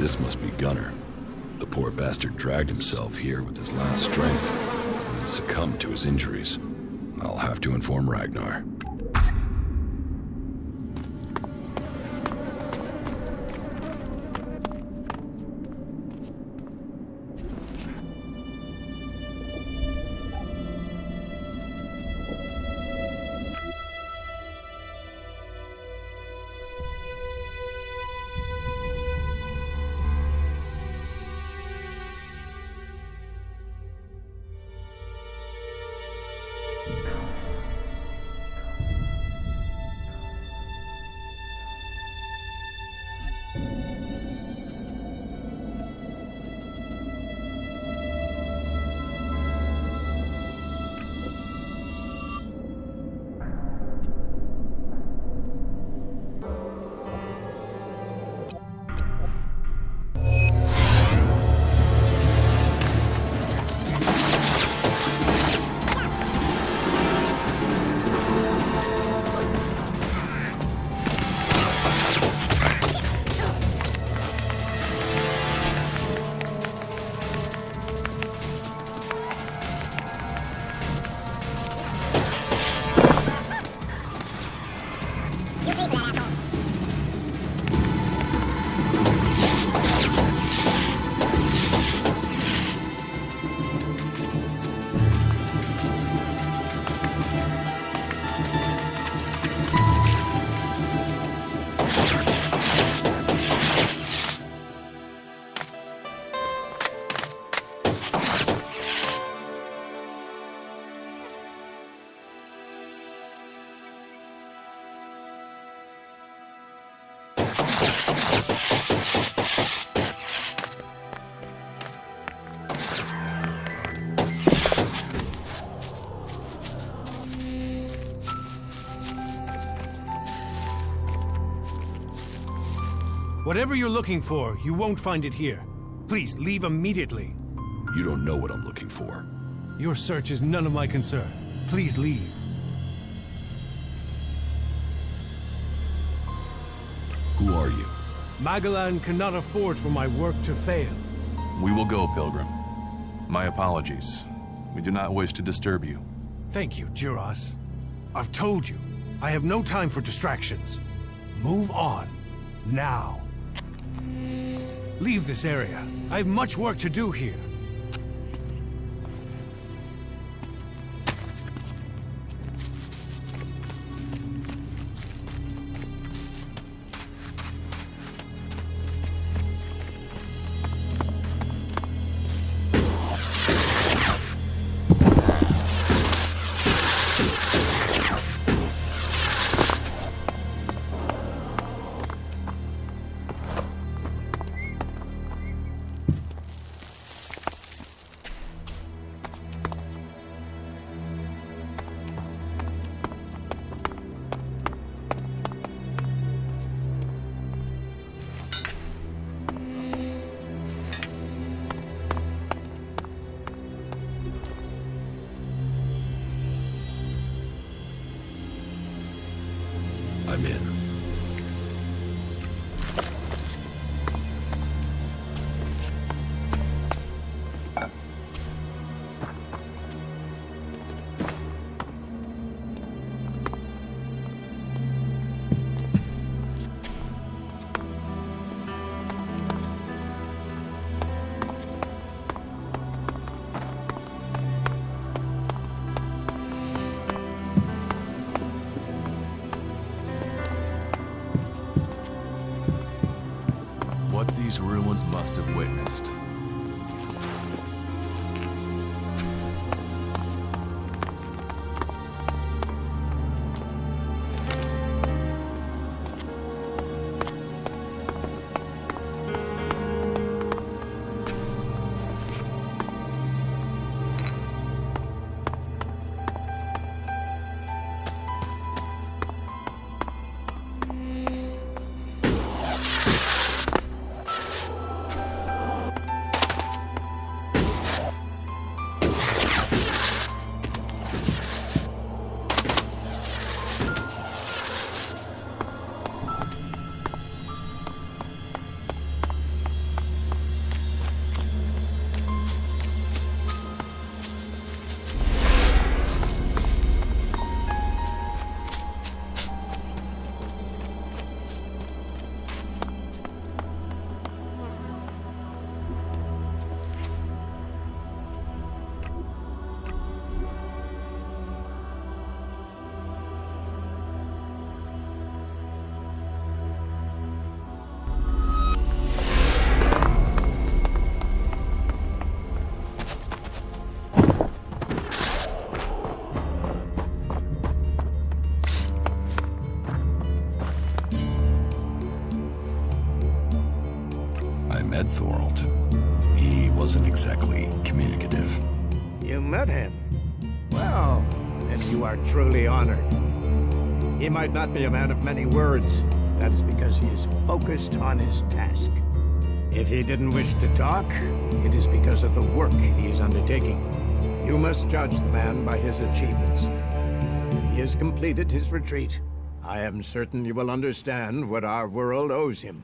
This must be Gunnar. The poor bastard dragged himself here with his last strength and succumbed to his injuries. I'll have to inform Ragnar. Whatever you're looking for, you won't find it here. Please, leave immediately. You don't know what I'm looking for. Your search is none of my concern. Please leave. Who are you? Magellan cannot afford for my work to fail. We will go, Pilgrim. My apologies. We do not wish to disturb you. Thank you, Jiros. I've told you, I have no time for distractions. Move on. Now. Leave this area. I have much work to do here. I'm in. What these ruins must have witnessed. I met Thorold, he wasn't exactly communicative. You met him? Well, then you are truly honored. He might not be a man of many words. That is because he is focused on his task. If he didn't wish to talk, it is because of the work he is undertaking. You must judge the man by his achievements. When he has completed his retreat, I am certain you will understand what our world owes him.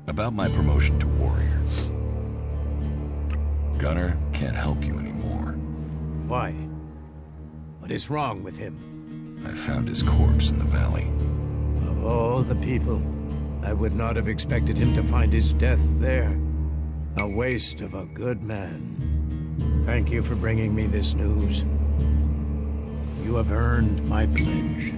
About my promotion to warrior. Gunnar can't help you anymore. Why? What is wrong with him? I found his corpse in the valley. Of all the people, I would not have expected him to find his death there. A waste of a good man. Thank you for bringing me this news. You have earned my pledge.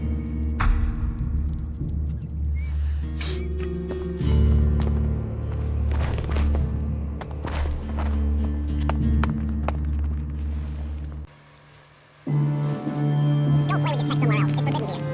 Don't play with your tech somewhere else. It's forbidden here.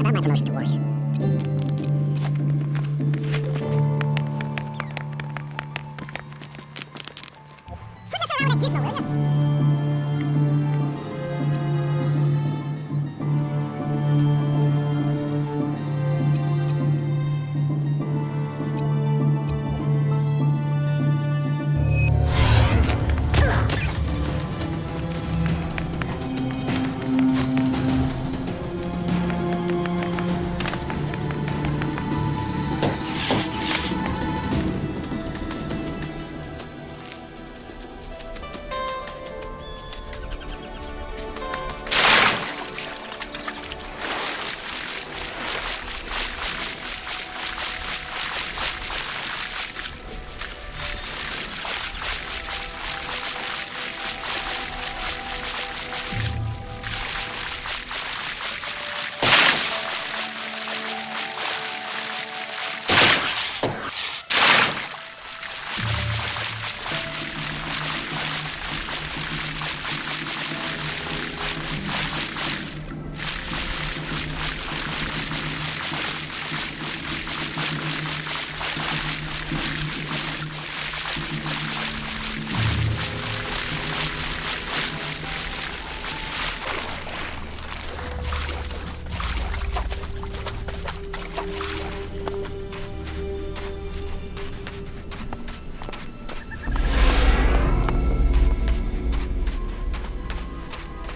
About my promotion to warrior. Flip us around with a gizmo, will ya?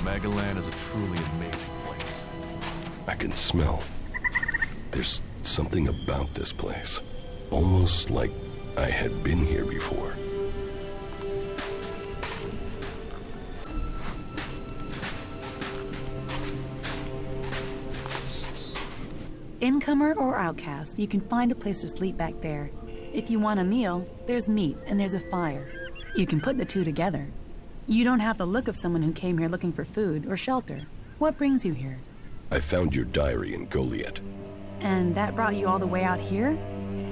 Magalan is a truly amazing place. I can smell. There's something about this place. Almost like I had been here before. Incomer or outcast, you can find a place to sleep back there. If you want a meal, there's meat and there's a fire. You can put the two together. You don't have the look of someone who came here looking for food or shelter. What brings you here? I found your diary in Goliath. And that brought you all the way out here?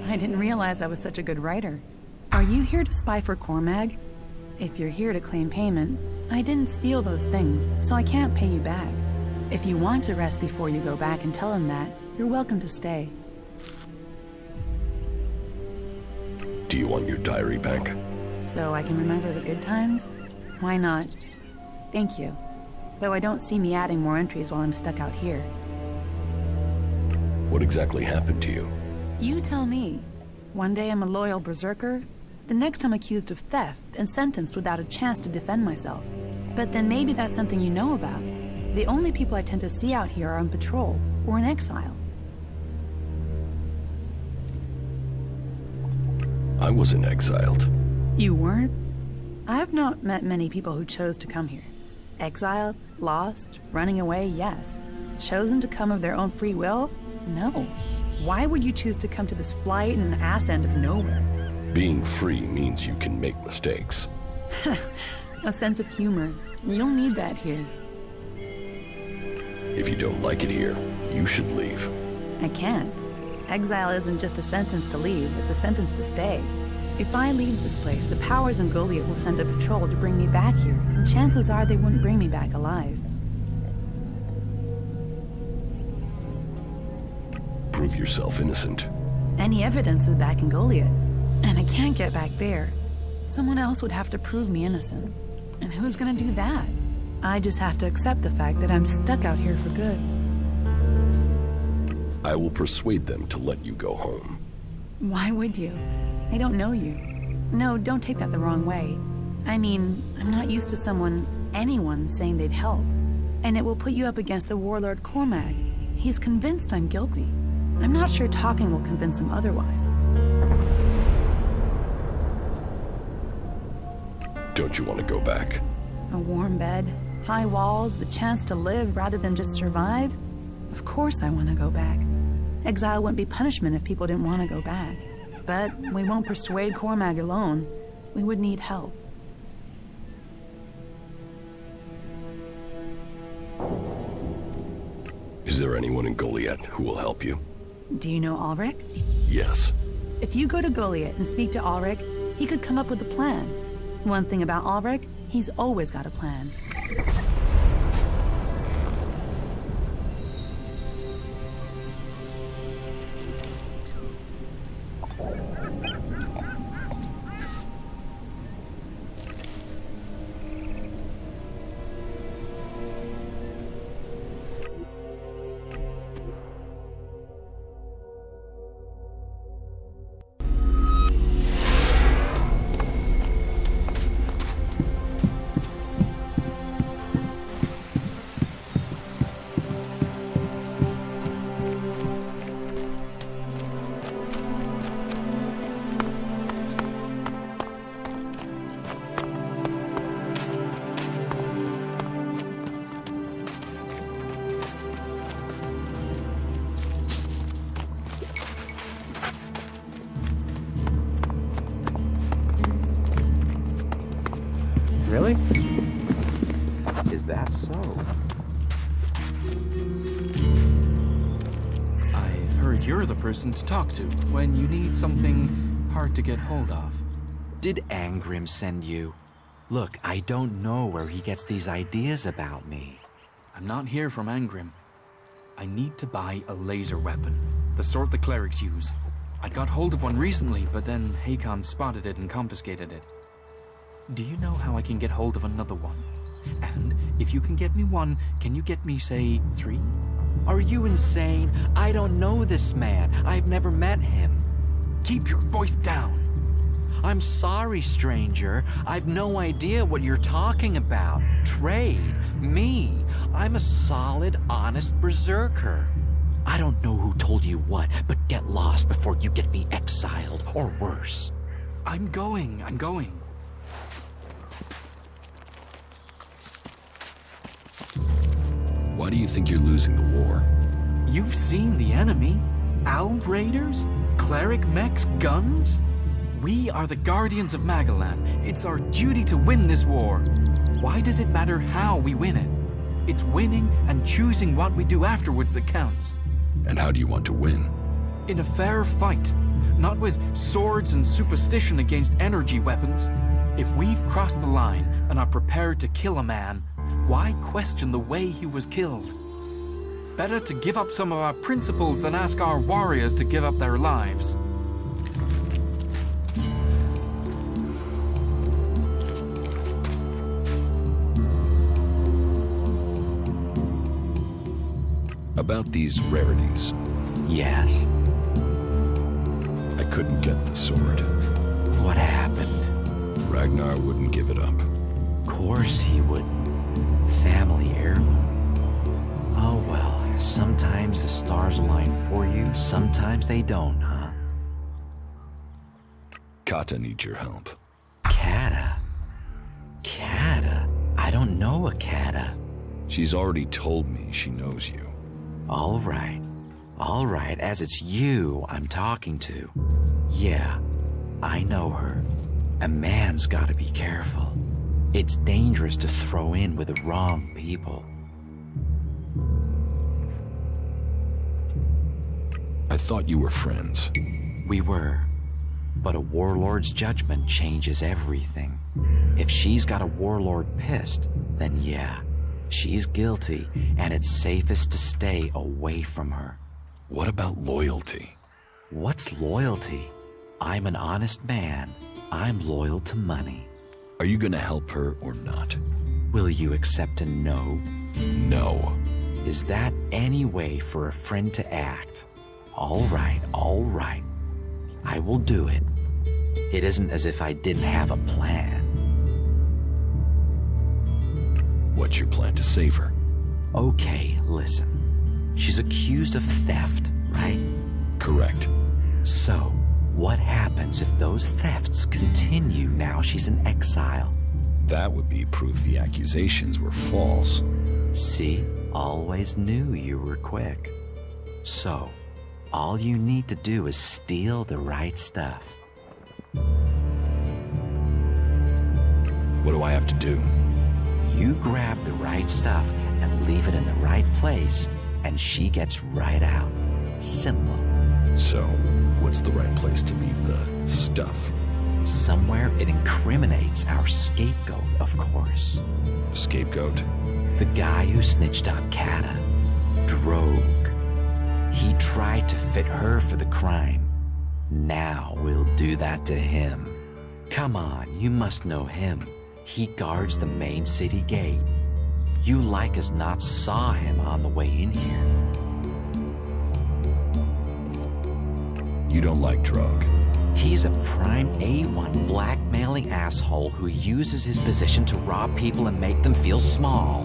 I didn't realize I was such a good writer. Are you here to spy for Cormag? If you're here to claim payment, I didn't steal those things, so I can't pay you back. If you want to rest before you go back and tell him that, you're welcome to stay. Do you want your diary back? So I can remember the good times? Why not? Thank you. Though I don't see me adding more entries while I'm stuck out here. What exactly happened to you? You tell me. One day I'm a loyal berserker, the next I'm accused of theft and sentenced without a chance to defend myself. But then maybe that's something you know about. The only people I tend to see out here are on patrol or in exile. I wasn't exiled. You weren't? I have not met many people who chose to come here. Exiled, lost, running away, yes. Chosen to come of their own free will? No. Why would you choose to come to this flight and ass end of nowhere? Being free means you can make mistakes. A sense of humor. You'll need that here. If you don't like it here, you should leave. I can't. Exile isn't just a sentence to leave, it's a sentence to stay. If I leave this place, the powers in Goliath will send a patrol to bring me back here, and chances are they wouldn't bring me back alive. Prove yourself innocent. Any evidence is back in Goliath, and I can't get back there. Someone else would have to prove me innocent. And who's gonna do that? I just have to accept the fact that I'm stuck out here for good. I will persuade them to let you go home. Why would you? I don't know you. No, don't take that the wrong way. I mean, I'm not used to anyone saying they'd help. And it will put you up against the warlord Cormag. He's convinced I'm guilty. I'm not sure talking will convince him otherwise. Don't you want to go back? A warm bed, high walls, the chance to live rather than just survive? Of course I want to go back. Exile wouldn't be punishment if people didn't want to go back. But we won't persuade Cormag alone. We would need help. Is there anyone in Goliath who will help you? Do you know Ulrich? Yes. If you go to Goliath and speak to Ulrich, he could come up with a plan. One thing about Ulrich, he's always got a plan. Really? Is that so? I've heard you're the person to talk to when you need something hard to get hold of. Did Angrim send you? Look, I don't know where he gets these ideas about me. I'm not here from Angrim. I need to buy a laser weapon, the sort the clerics use. I got hold of one recently, but then Hakon spotted it and confiscated it. Do you know how I can get hold of another one? And if you can get me one, can you get me, say, 3? Are you insane? I don't know this man. I've never met him. Keep your voice down. I'm sorry, stranger. I've no idea what you're talking about. Trade? Me? I'm a solid, honest berserker. I don't know who told you what, but get lost before you get me exiled, or worse. I'm going. Why do you think you're losing the war? You've seen the enemy. Owl raiders? Cleric mechs? Guns? We are the guardians of Magalan. It's our duty to win this war. Why does it matter how we win it? It's winning and choosing what we do afterwards that counts. And how do you want to win? In a fair fight, not with swords and superstition against energy weapons. If we've crossed the line and are prepared to kill a man, why question the way he was killed? Better to give up some of our principles than ask our warriors to give up their lives. About these rarities. Yes. I couldn't get the sword. What happened? Ragnar wouldn't give it up. Of course he wouldn't. Sometimes the stars align for you, sometimes they don't, huh? Kata needs your help. Kata? Kata? I don't know a Kata. She's already told me she knows you. All right, as it's you I'm talking to. Yeah, I know her. A man's gotta be careful. It's dangerous to throw in with the wrong people. I thought you were friends. We were. But a warlord's judgment changes everything. If she's got a warlord pissed, then yeah, she's guilty, and it's safest to stay away from her. What about loyalty? What's loyalty? I'm an honest man. I'm loyal to money. Are you gonna help her or not? Will you accept a no? No. Is that any way for a friend to act? All right. I will do it. It isn't as if I didn't have a plan. What's your plan to save her? Okay, listen. She's accused of theft, right? Correct. So, what happens if those thefts continue now she's in exile? That would be proof the accusations were false. See? Always knew you were quick. So, all you need to do is steal the right stuff. What do I have to do? You grab the right stuff and leave it in the right place, and she gets right out. Simple. So, what's the right place to leave the stuff? Somewhere it incriminates our scapegoat, of course. Scapegoat? The guy who snitched on Kata. Drogue. He tried to fit her for the crime. Now we'll do that to him. Come on, you must know him. He guards the main city gate. You like as not saw him on the way in here. You don't like Drogue. He's a prime A1 blackmailing asshole who uses his position to rob people and make them feel small.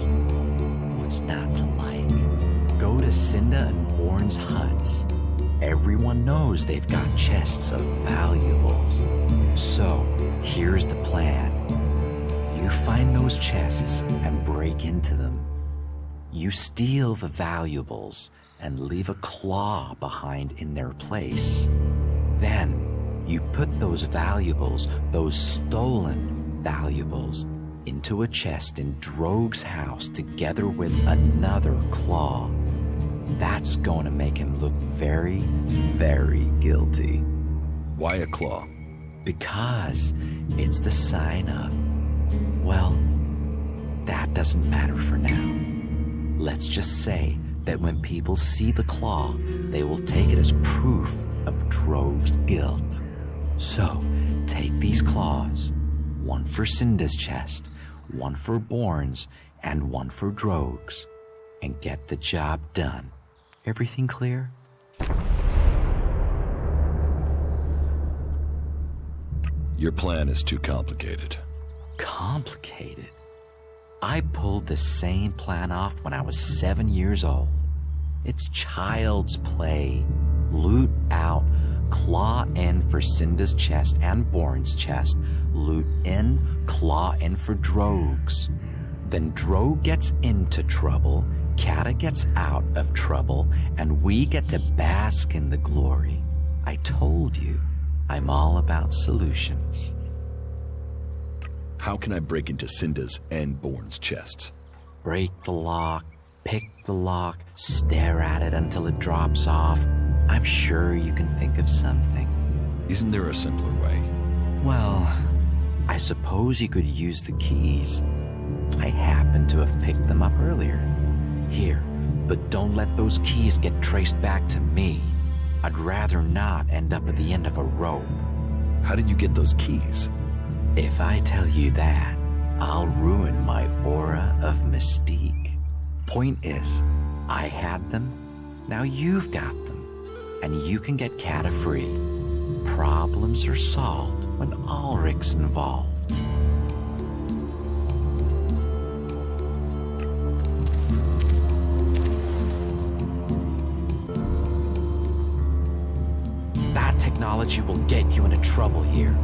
What's not to like? Go to Cinda and Bourne's huts. Everyone knows they've got chests of valuables. So, here's the plan. You find those chests and break into them. You steal the valuables and leave a claw behind in their place. Then, you put those valuables, those stolen valuables, into a chest in Drogue's house together with another claw. That's going to make him look very, very guilty. Why a claw? Because it's the sign of, well, that doesn't matter for now. Let's just say that when people see the claw, they will take it as proof of Drogue's guilt. So, take these claws, one for Cinda's chest, one for Bourne's, and one for Drogue's, and get the job done. Everything clear? Your plan is too complicated. Complicated? I pulled the same plan off when I was 7 years old. It's child's play. Loot out, claw in for Cinda's chest and Bourne's chest, loot in, claw in for Drogue's. Then Drogue gets into trouble, Kata gets out of trouble, and we get to bask in the glory. I told you, I'm all about solutions. How can I break into Cinda's and Bourne's chests? Break the lock, pick the lock, stare at it until it drops off. I'm sure you can think of something. Isn't there a simpler way? Well, I suppose you could use the keys. I happen to have picked them up earlier. Here, but don't let those keys get traced back to me. I'd rather not end up at the end of a rope. How did you get those keys? If I tell you that, I'll ruin my aura of mystique. Point is, I had them, now you've got them, and you can get Kata free. Problems are solved when Ulrich's involved. apology will get you into trouble here.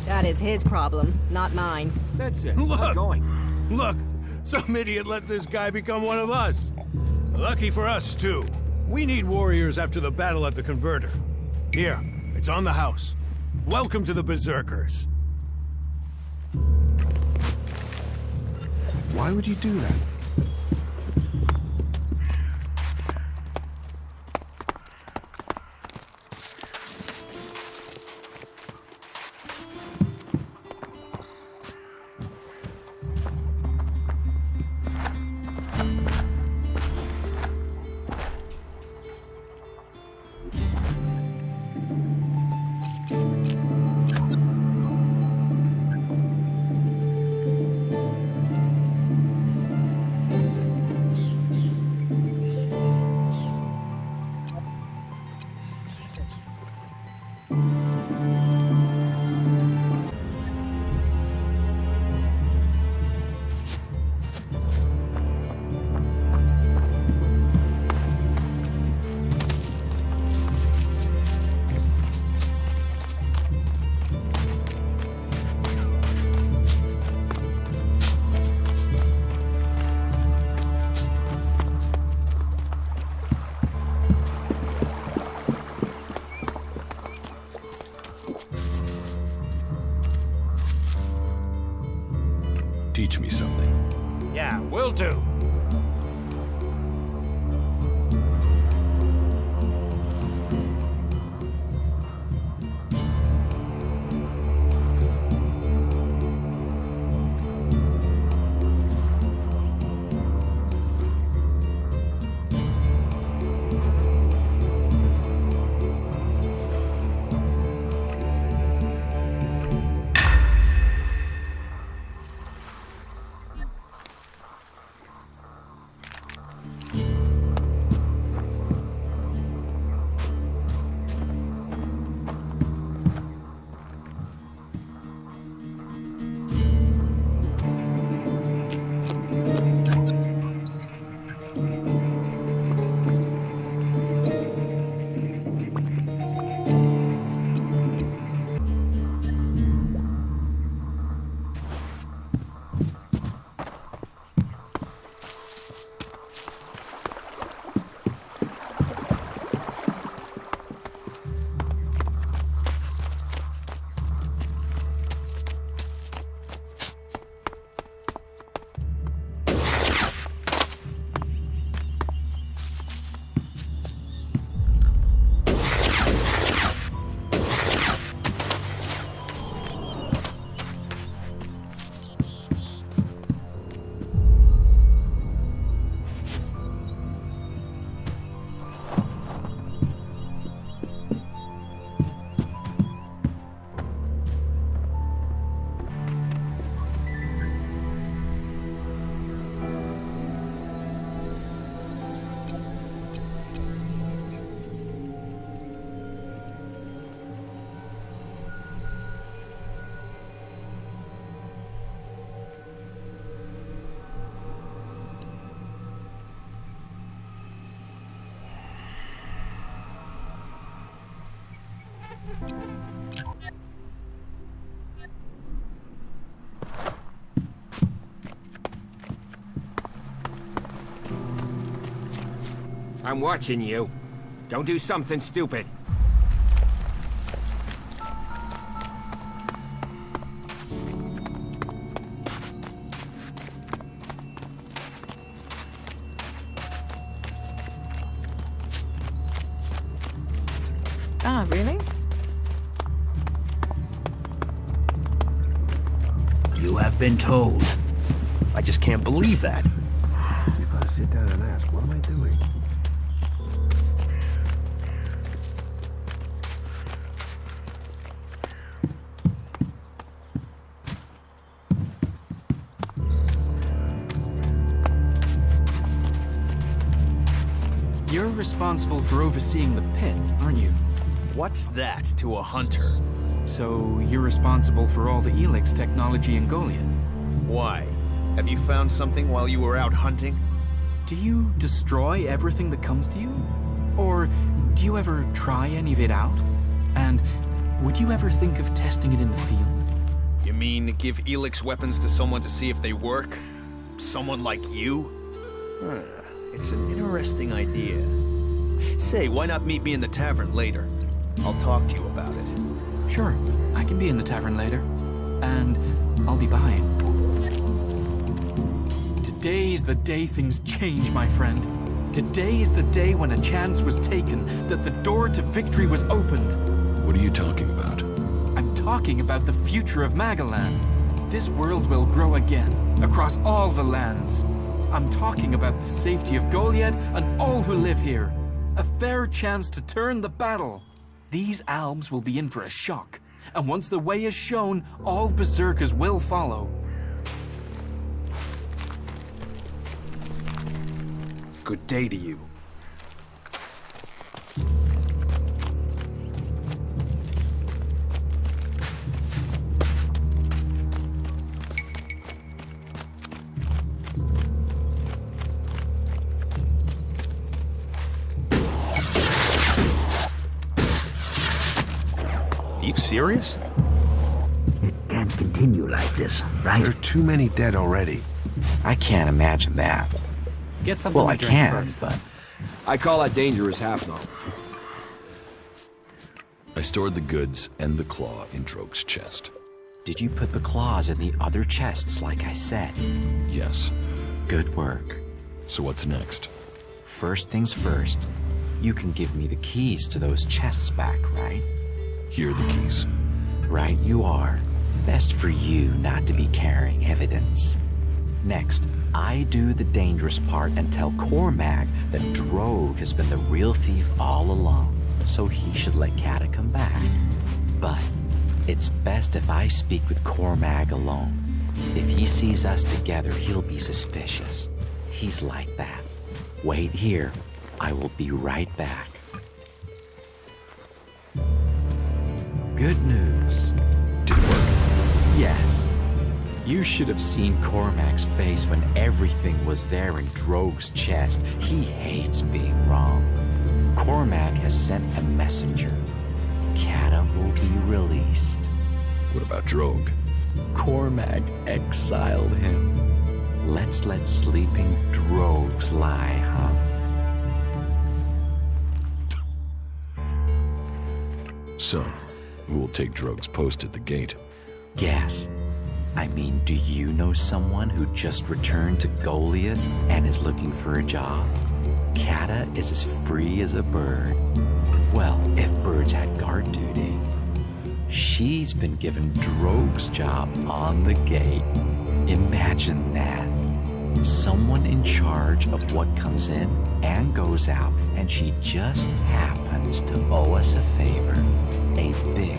That is his problem, not mine. That's it. Look! I'm going. Look! Some idiot let this guy become one of us. Lucky for us, too. We need warriors after the battle at the Converter. Here, it's on the house. Welcome to the Berserkers. Why would you do that? Teach me something. Yeah, will do. I'm watching you. Don't do something stupid. Ah, really? You have been told. I just can't believe that. You've got to sit down and ask, what am I doing? responsible for overseeing the pit, aren't you? What's that to a hunter? So you're responsible for all the ELEX technology in Goliath? Why? Have you found something while you were out hunting? Do you destroy everything that comes to you? Or do you ever try any of it out? And would you ever think of testing it in the field? You mean give ELEX weapons to someone to see if they work? Someone like you? It's an interesting idea. Say, why not meet me in the tavern later? I'll talk to you about it. Sure, I can be in the tavern later. And I'll be by. Today's the day things change, my friend. Today is the day when a chance was taken, that the door to victory was opened. What are you talking about? I'm talking about the future of Magaland. This world will grow again, across all the lands. I'm talking about the safety of Goliath and all who live here. A fair chance to turn the battle. These albs will be in for a shock, and once the way is shown, all berserkers will follow. Good day to you. Are you serious? It can't continue like this, right? There are too many dead already. I can't imagine that. Get something Well, to I drink can, first. but I call that dangerous half knowledge. I stored the goods and the claw in Droge's chest. did you put the claws in the other chests like I said? Yes. Good work. So what's next? First things first, you can give me the keys to those chests back, right? Here are the keys. Right you are. Best for you not to be carrying evidence. Next, I do the dangerous part and tell Cormac that Droge has been the real thief all along, so he should let Kata come back. But it's best if I speak with Cormac alone. If he sees us together, he'll be suspicious. He's like that. Wait here. I will be right back. Good news. Did it work? Yes. You should have seen Cormac's face when everything was there in Droge's chest. He hates being wrong. Cormac has sent a messenger. Kata will be released. What about Droge? Cormac exiled him. Let's let sleeping Drogues lie, huh? So, who will take Droge's post at the gate? Yes. I mean, do you know someone who just returned to Goliath and is looking for a job? Kata is as free as a bird. Well, if birds had guard duty. She's been given Droge's job on the gate. Imagine that. Someone in charge of what comes in and goes out, and she just happens to owe us a favor. A big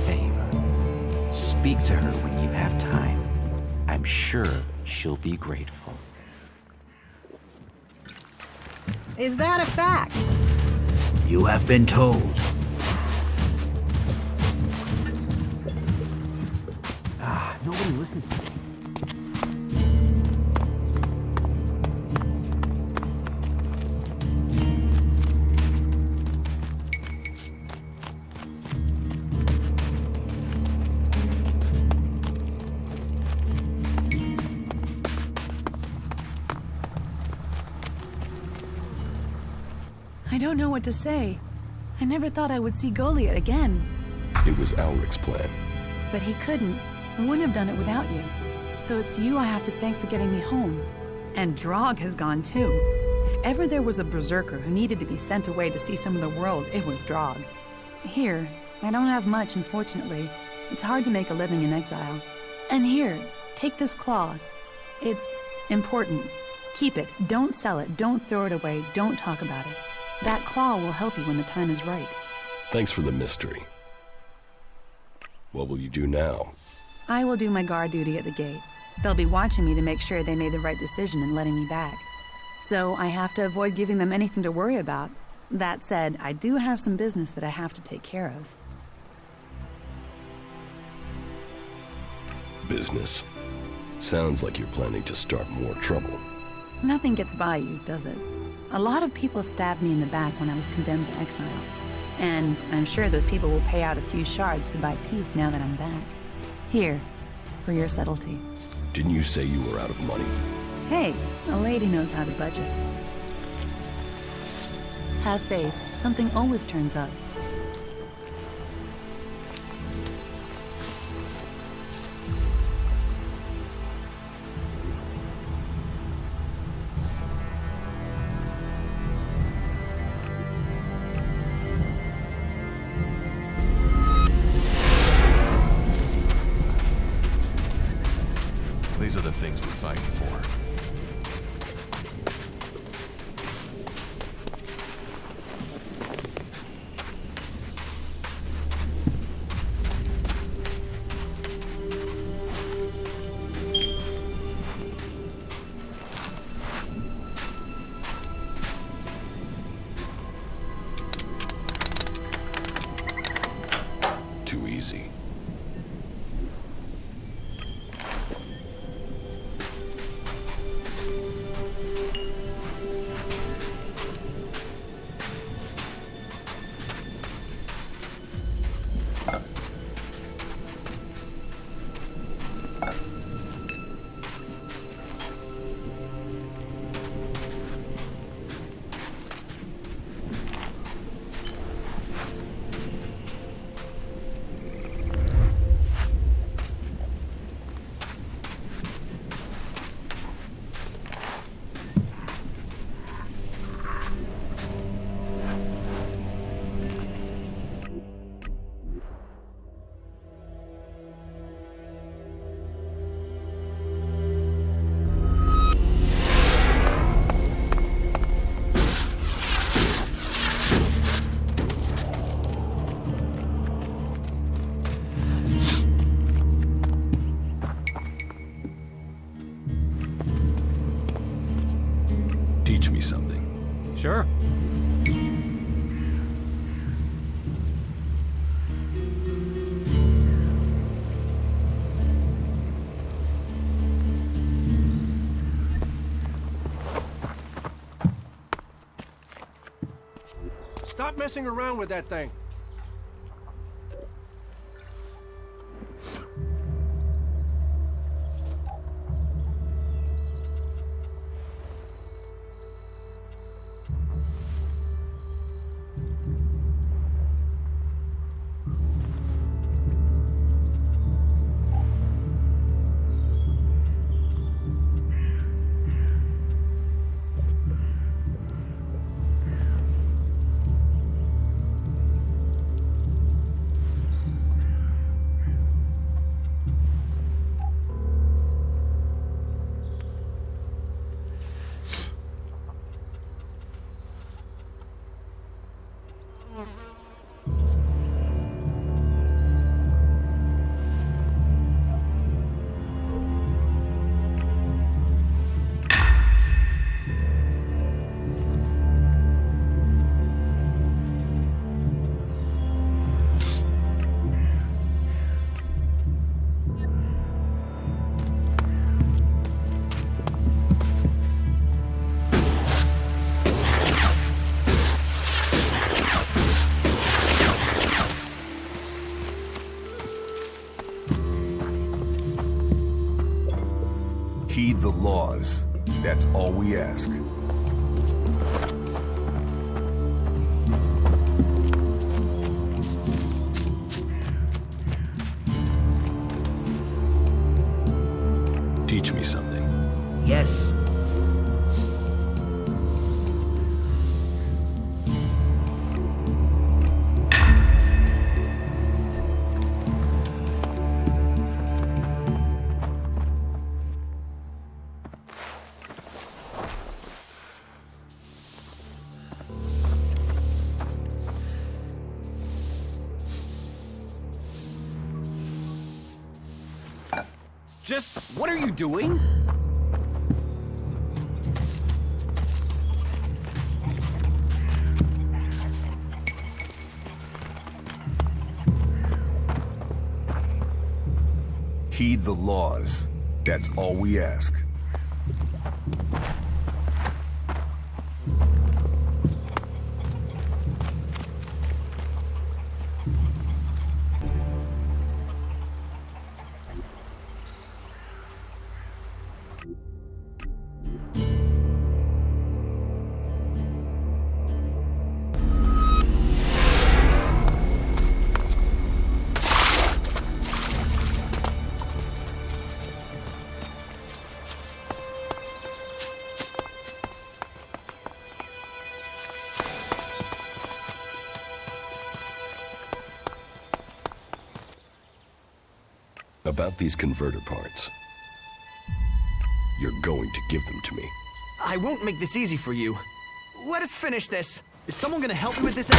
favor. Speak to her when you have time. I'm sure she'll be grateful. Is that a fact? You have been told. Nobody listens to me. I don't know what to say. I never thought I would see Goliath again. It was Alric's plan. But he couldn't. Wouldn't have done it without you. So it's you I have to thank for getting me home. And Droge has gone too. If ever there was a berserker who needed to be sent away to see some of the world, it was Droge. Here, I don't have much, unfortunately. It's hard to make a living in exile. And here, take this claw. It's important. Keep it. Don't sell it. Don't throw it away. Don't talk about it. That claw will help you when the time is right. Thanks for the mystery. What will you do now? I will do my guard duty at the gate. They'll be watching me to make sure they made the right decision in letting me back. so I have to avoid giving them anything to worry about. That said, I do have some business that I have to take care of. Business. Sounds like you're planning to start more trouble. Nothing gets by you, does it? A lot of people stabbed me in the back when I was condemned to exile. And I'm sure those people will pay out a few shards to buy peace now that I'm back. Here, for your subtlety. Didn't you say you were out of money? Hey, a lady knows how to budget. Have faith, something always turns up. These are the things we're fighting for. Too easy. Teach me something. Sure. Stop messing around with that thing. Heed the laws. That's all we ask. Teach me something. Yes. Just, what are you doing? Heed the laws. That's all we ask. About these converter parts. You're going to give them to me. I won't make this easy for you. Let us finish this. Is someone gonna help me with this?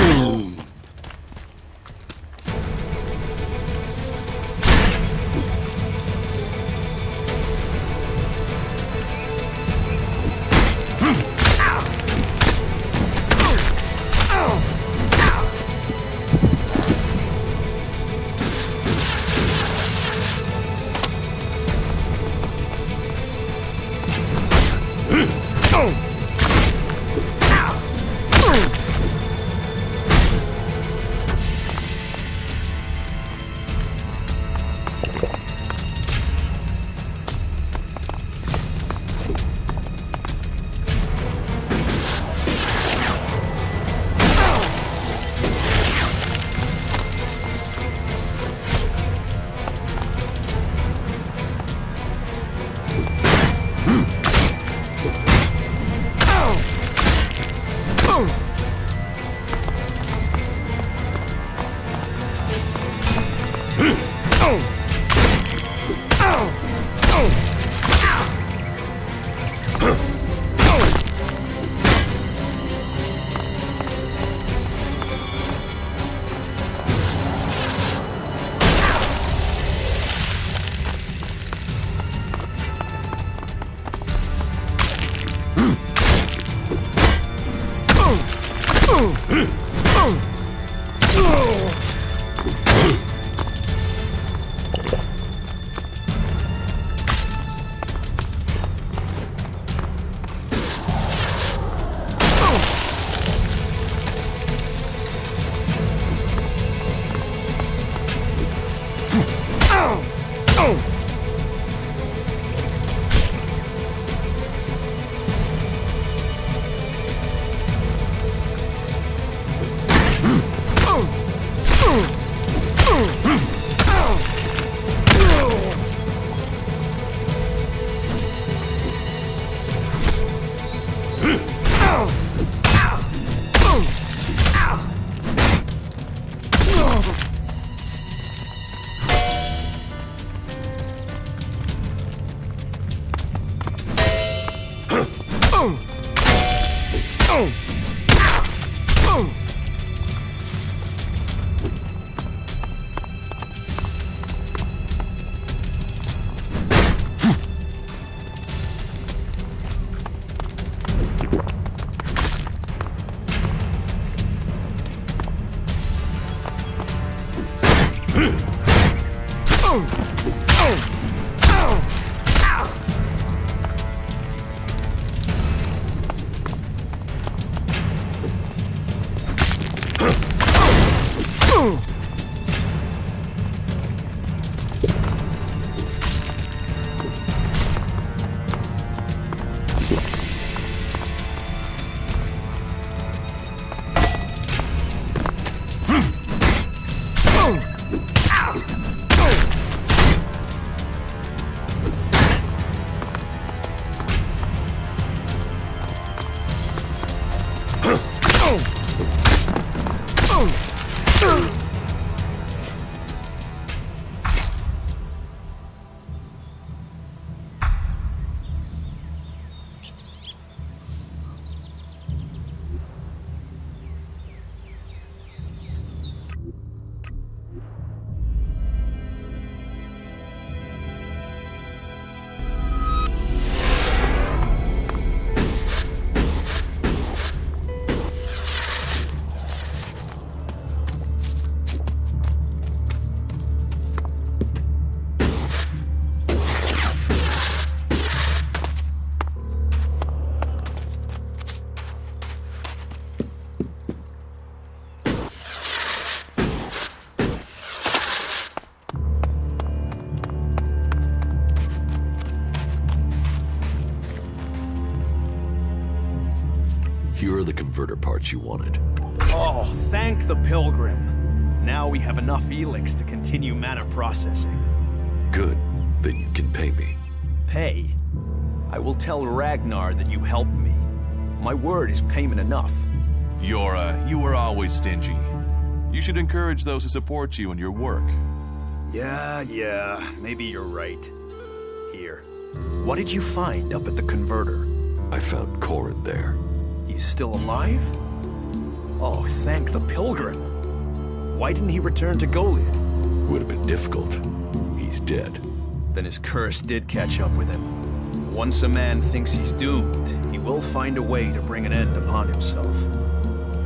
are the converter parts you wanted? Oh, thank the Pilgrim. Now we have enough ELEX to continue mana processing. Good. Then you can pay me. Pay? I will tell Ragnar that you helped me. My word is payment enough. Yora, you were always stingy. You should encourage those who support you in your work. Yeah, maybe you're right. Here. What did you find up at the converter? I found Corin there. He's still alive? Oh, thank the Pilgrim. Why didn't he return to Goliad? Would have been difficult. He's dead. Then his curse did catch up with him. Once a man thinks he's doomed, he will find a way to bring an end upon himself.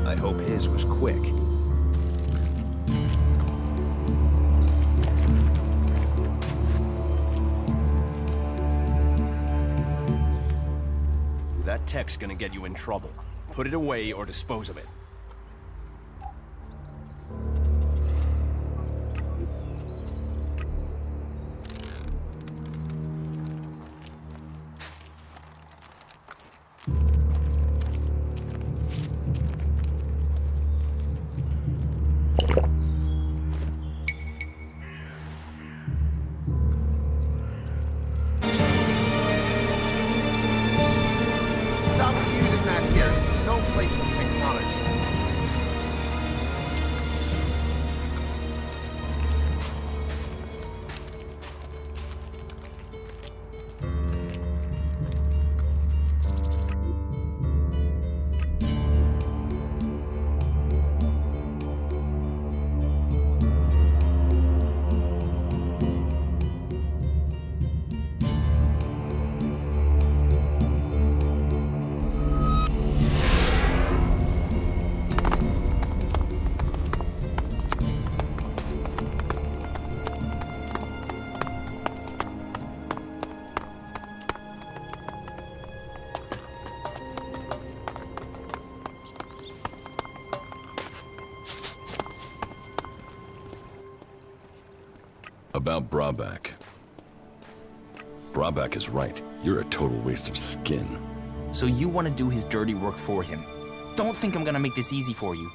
I hope his was quick. That tech's gonna get you in trouble. Put it away or dispose of it. About Brabak. Brabak is right. You're a total waste of skin. So you want to do his dirty work for him. Don't think I'm gonna make this easy for you.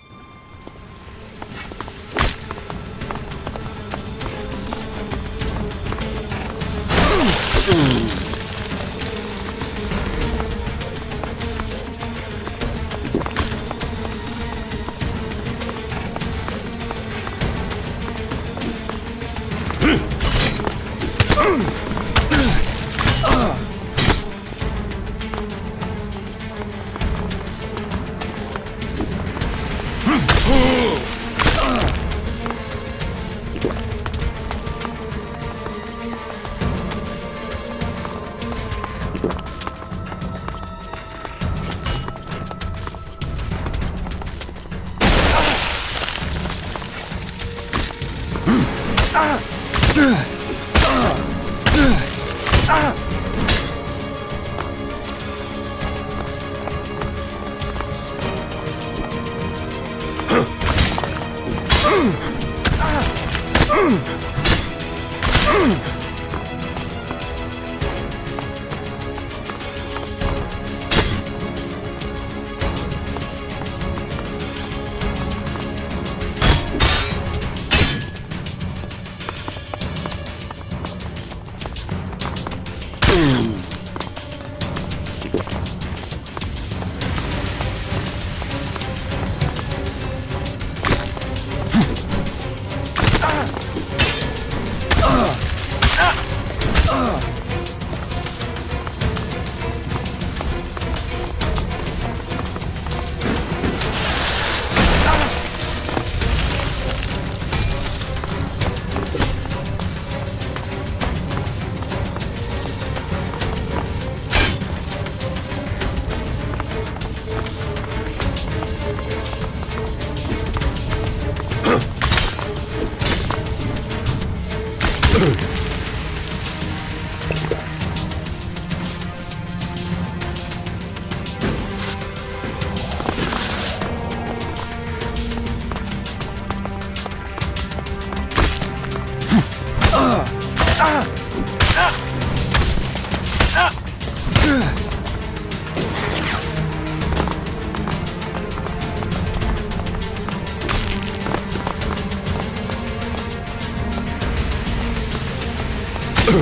You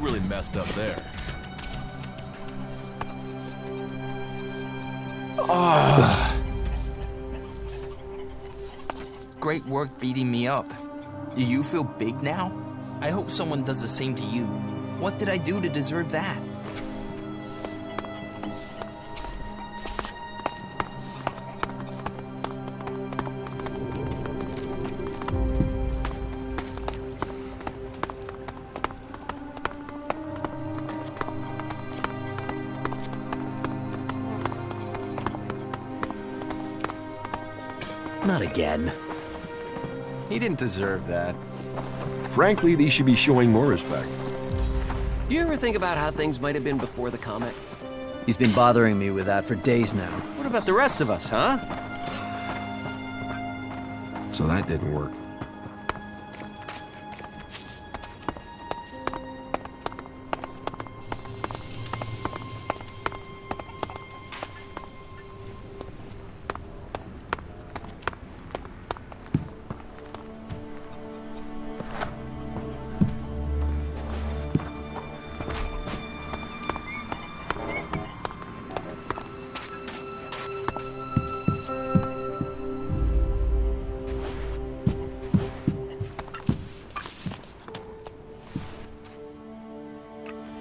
really messed up there. Great work beating me up. Do you feel big now? I hope someone does the same to you. What did I do to deserve that? Not again. He didn't deserve that. Frankly, these should be showing more respect. Do you ever think about how things might have been before the comet? He's been bothering me with that for days now. What about the rest of us, huh? So that didn't work.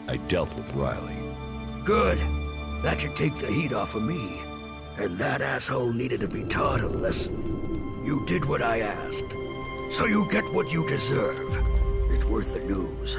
I dealt with Riley. Good. That should take the heat off of me. And that asshole needed to be taught a lesson. You did what I asked. So you get what you deserve. It's worth the news.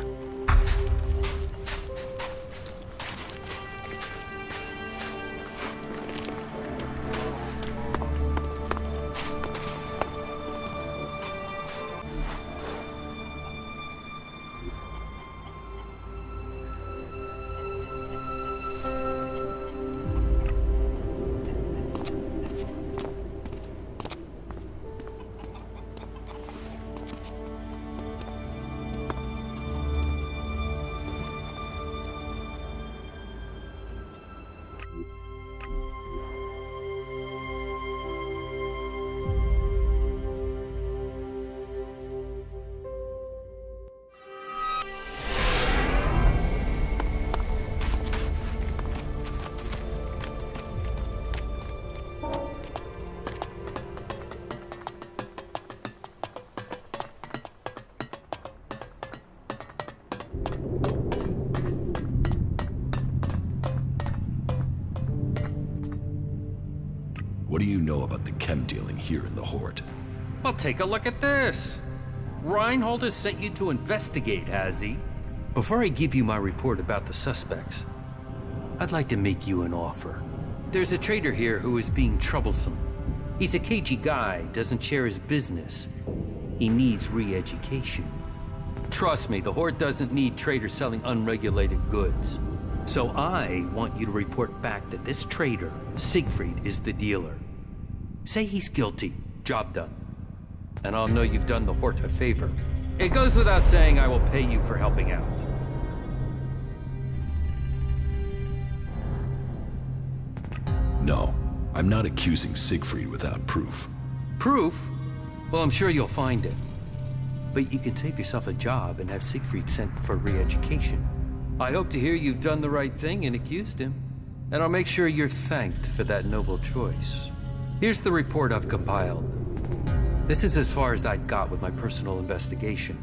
What do you know about the chem dealing here in the Hort? Well, take a look at this. Reinhold has sent you to investigate, has he? Before I give you my report about the suspects, I'd like to make you an offer. There's a trader here who is being troublesome. He's a cagey guy, doesn't share his business. He needs re-education. Trust me, the Hort doesn't need traders selling unregulated goods. So I want you to report back that this trader, Siegfried, is the dealer. Say he's guilty. Job done. And I'll know you've done the Hort a favor. It goes without saying I will pay you for helping out. No, I'm not accusing Siegfried without proof. Proof? Well, I'm sure you'll find it. But you can save yourself a job and have Siegfried sent for re-education. I hope to hear you've done the right thing and accused him. And I'll make sure you're thanked for that noble choice. Here's the report I've compiled. This is as far as I got with my personal investigation.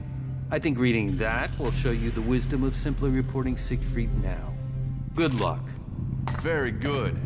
I think reading that will show you the wisdom of simply reporting Siegfried now. Good luck. Very good.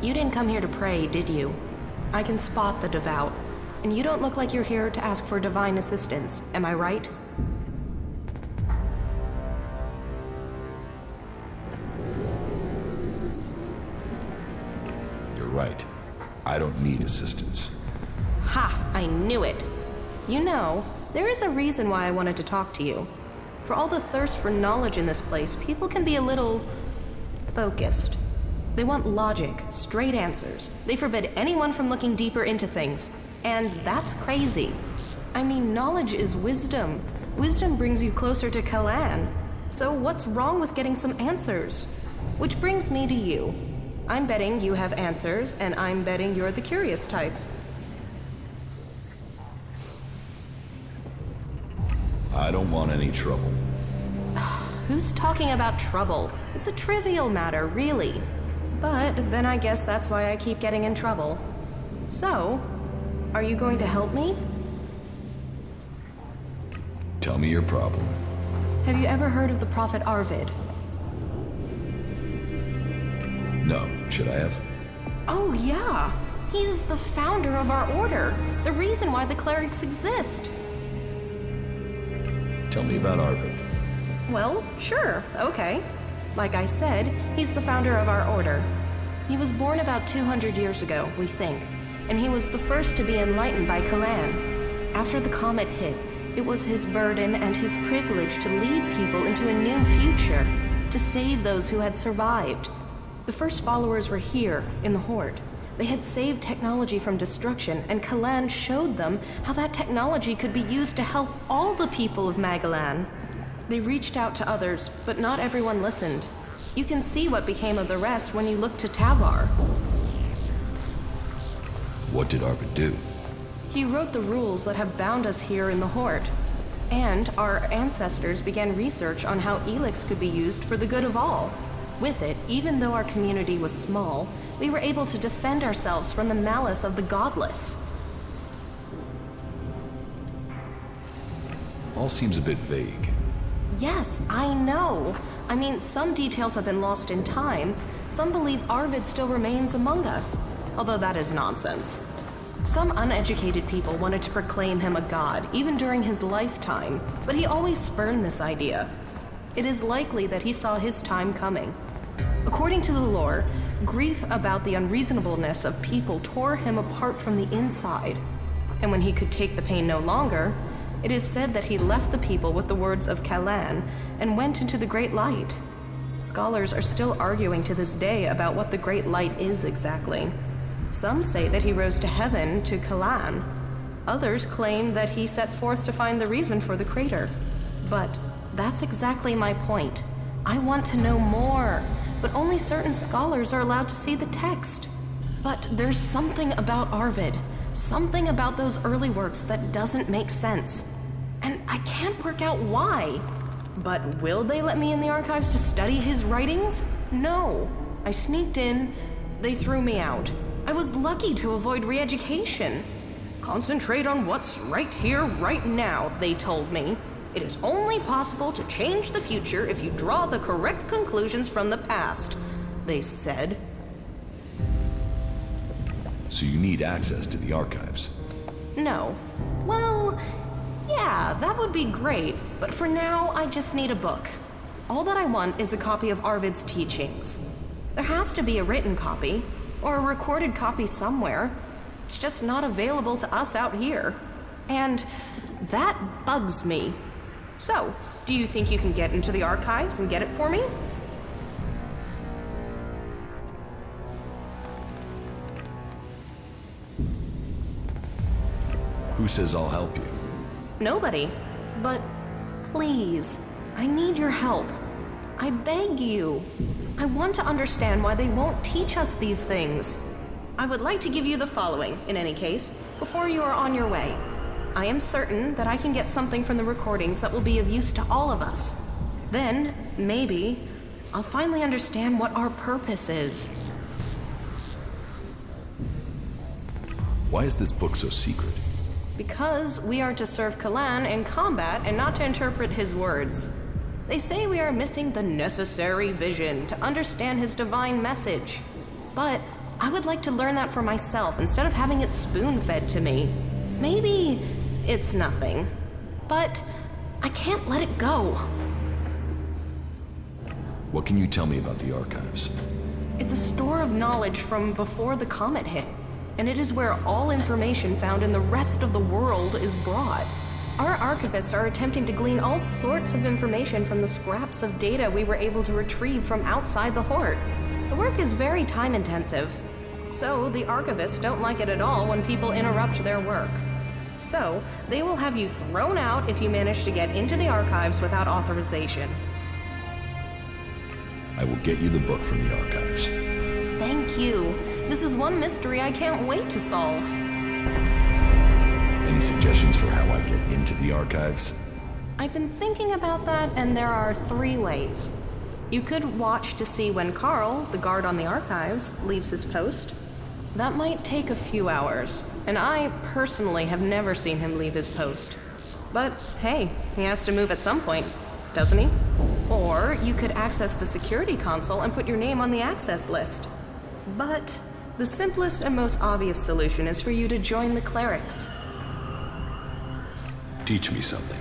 You didn't come here to pray, did you? I can spot the devout. And you don't look like you're here to ask for divine assistance, am I right? You're right. I don't need assistance. Ha! I knew it! You know, there is a reason why I wanted to talk to you. For all the thirst for knowledge in this place, people can be a little focused. They want logic, straight answers. They forbid anyone from looking deeper into things. And that's crazy. I mean, knowledge is wisdom. Wisdom brings you closer to Kalan. So what's wrong with getting some answers? Which brings me to you. I'm betting you have answers, and I'm betting you're the curious type. I don't want any trouble. Who's talking about trouble? It's a trivial matter, really. But then I guess that's why I keep getting in trouble. So, are you going to help me? Tell me your problem. Have you ever heard of the prophet Arvid? No. Should I have? Oh, yeah. He's the founder of our order. The reason why the clerics exist. Tell me about Arvid. Well, sure, okay. Like I said, he's the founder of our order. He was born about 200 years ago, we think, and he was the first to be enlightened by Kalan. After the comet hit, it was his burden and his privilege to lead people into a new future, to save those who had survived. The first followers were here, in the Horde. They had saved technology from destruction, and Kalan showed them how that technology could be used to help all the people of Magalan. They reached out to others, but not everyone listened. You can see what became of the rest when you look to Tavar. What did Arvid do? He wrote the rules that have bound us here in the Horde. And our ancestors began research on how ELEX could be used for the good of all. With it, even though our community was small, we were able to defend ourselves from the malice of the godless. All seems a bit vague. Yes, I know. I mean, some details have been lost in time. Some believe Arvid still remains among us, although that is nonsense. Some uneducated people wanted to proclaim him a god, even during his lifetime, but he always spurned this idea. It is likely that he saw his time coming. According to the lore, grief about the unreasonableness of people tore him apart from the inside. And when he could take the pain no longer, it is said that he left the people with the words of Kalan and went into the Great Light. Scholars are still arguing to this day about what the Great Light is exactly. Some say that he rose to heaven, to Kalan. Others claim that he set forth to find the reason for the crater. But that's exactly my point. I want to know more, but only certain scholars are allowed to see the text. But there's something about Arvid, something about those early works that doesn't make sense. And I can't work out why. But will they let me in the archives to study his writings? No. I sneaked in, they threw me out. I was lucky to avoid re-education. Concentrate on what's right here, right now, they told me. It is only possible to change the future if you draw the correct conclusions from the past, they said. So you need access to the archives? No. Well, yeah, that would be great, but for now, I just need a book. All that I want is a copy of Arvid's teachings. There has to be a written copy, or a recorded copy somewhere. It's just not available to us out here. And that bugs me. So, do you think you can get into the archives and get it for me? Who says I'll help you? Nobody. But please, I need your help. I beg you. I want to understand why they won't teach us these things. I would like to give you the following, in any case, before you are on your way. I am certain that I can get something from the recordings that will be of use to all of us. Then, maybe, I'll finally understand what our purpose is. Why is this book so secret? Because we are to serve Kalan in combat and not to interpret his words. They say we are missing the necessary vision to understand his divine message. But I would like to learn that for myself instead of having it spoon-fed to me. Maybe it's nothing, but I can't let it go. What can you tell me about the archives? It's a store of knowledge from before the comet hit, and it is where all information found in the rest of the world is brought. Our archivists are attempting to glean all sorts of information from the scraps of data we were able to retrieve from outside the Hort. The work is very time-intensive, so the archivists don't like it at all when people interrupt their work. So, they will have you thrown out if you manage to get into the archives without authorization. I will get you the book from the archives. Thank you. This is one mystery I can't wait to solve. Any suggestions for how I get into the archives? I've been thinking about that, and there are 3 ways. You could watch to see when Carl, the guard on the archives, leaves his post. That might take a few hours, and I personally have never seen him leave his post. But hey, he has to move at some point, doesn't he? Or you could access the security console and put your name on the access list. But the simplest and most obvious solution is for you to join the clerics. Teach me something.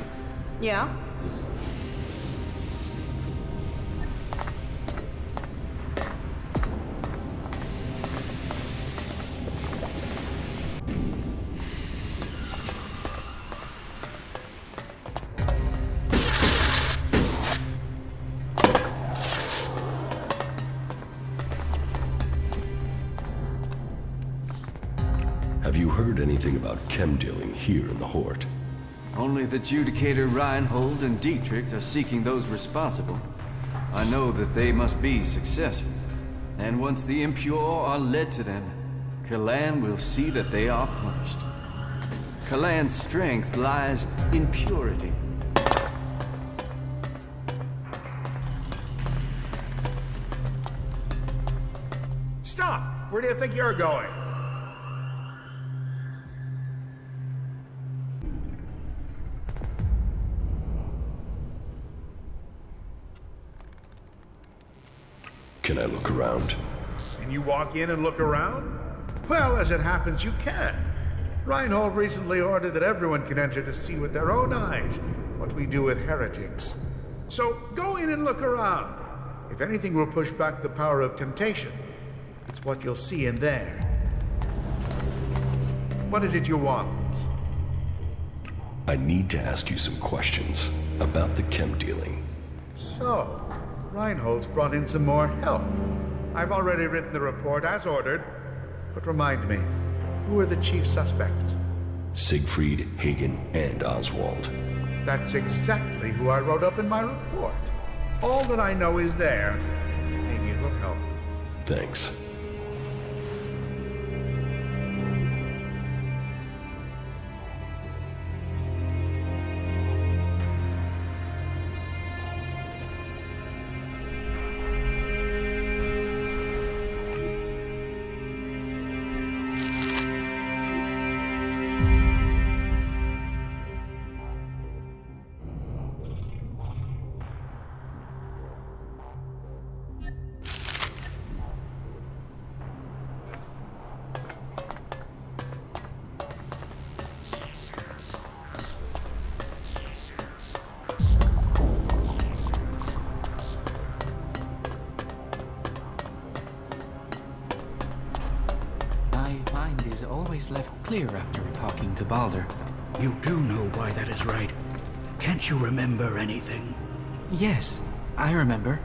Yeah? Have you heard anything about chem dealing here in the Hort? Only the Judicator Reinhold and Dietrich are seeking those responsible. I know that they must be successful. And once the impure are led to them, Kalan will see that they are punished. Kalan's strength lies in purity. Stop! Where do you think you're going? Can I look around? Can you walk in and look around? Well, as it happens, you can. Reinhold recently ordered that everyone can enter to see with their own eyes what we do with heretics. So go in and look around. If anything will push back the power of temptation, it's what you'll see in there. What is it you want? I need to ask you some questions about the chem dealing. So, Reinhold's brought in some more help. I've already written the report as ordered, but remind me, who are the chief suspects? Siegfried, Hagen, and Oswald. That's exactly who I wrote up in my report. All that I know is there. Maybe it will help. Thanks. Always left clear after talking to Balder. You do know why that is right. Can't you remember anything? Yes, I remember.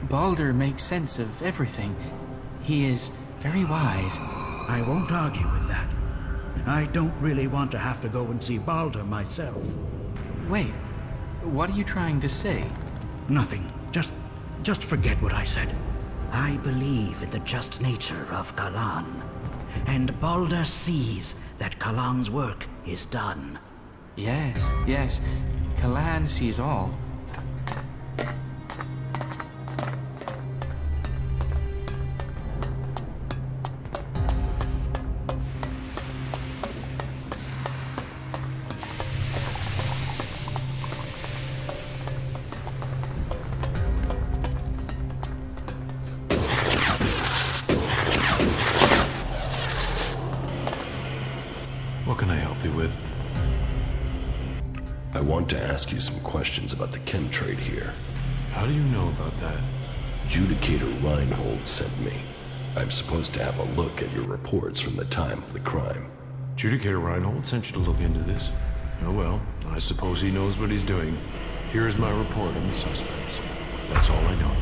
Balder makes sense of everything. He is very wise. I won't argue with that. I don't really want to have to go and see Balder myself. Wait, what are you trying to say? Nothing. Just forget what I said. I believe in the just nature of Kalan. And Balder sees that Kalan's work is done. Yes. Kalan sees all. I want to ask you some questions about the chem trade here. How do you know about that? Judicator Reinhold sent me. I'm supposed to have a look at your reports from the time of the crime. Judicator Reinhold sent you to look into this? Oh well, I suppose he knows what he's doing. Here's my report on the suspects. That's all I know.